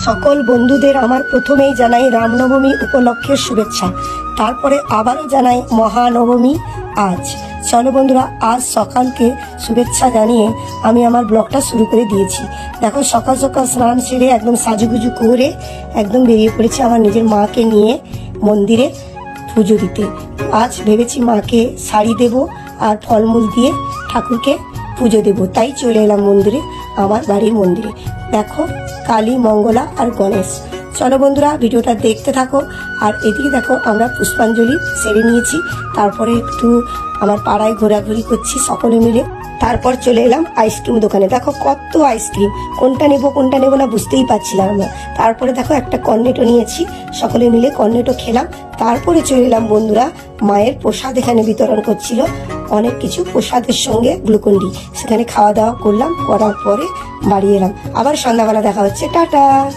সকল বন্ধুদের আমার প্রথমেই জানাই রামনবমী উপলক্ষের শুভেচ্ছা, তারপরে আবারও জানাই মহানবমী আজ। চলো বন্ধুরা, আজ সকালকে শুভেচ্ছা জানিয়ে আমি আমার ব্লগটা শুরু করে দিয়েছি। দেখো, সকাল সকাল স্নান সেরে একদম সাজুগুজু করে একদম বেরিয়ে পড়েছি আমার নিজের মাকে নিয়ে মন্দিরে পুজো দিতে। আজ ভেবেছি মাকে শাড়ি দেব আর ফলমূল দিয়ে ঠাকুরকে পুজো দেব, তাই চলে এলাম মন্দিরে, আমার বাড়ির মন্দিরে। দেখো, কালী, মঙ্গলা আর গণেশ। চলো বন্ধুরা, ভিডিওটা দেখতে থাকো। আর এদিকে দেখো, আমরা পুষ্পাঞ্জলি সেরে নিয়েছি, তারপরে একটু আমার পাড়ায় ঘোরাঘুরি করছি সকলে মিলে। তারপর চলে এলাম আইসক্রিম দোকানে। দেখো কত আইসক্রিম, কোনটা নেবো না বুঝতেই পারছিলাম না। তারপরে দেখো একটা কর্নেটো নিয়েছি, সকলে মিলে কর্নেটো খেলাম। তারপরে চলে এলাম বন্ধুরা, মায়ের প্রসাদ এখানে বিতরণ করছিল, অনেক কিছু প্রসাদের সঙ্গে গ্লুকন্ডি, সেখানে খাওয়া দাওয়া করলাম। করার পরে বাড়ি এলাম। আবার সন্ধ্যাবেলা দেখা হচ্ছে, টাটা।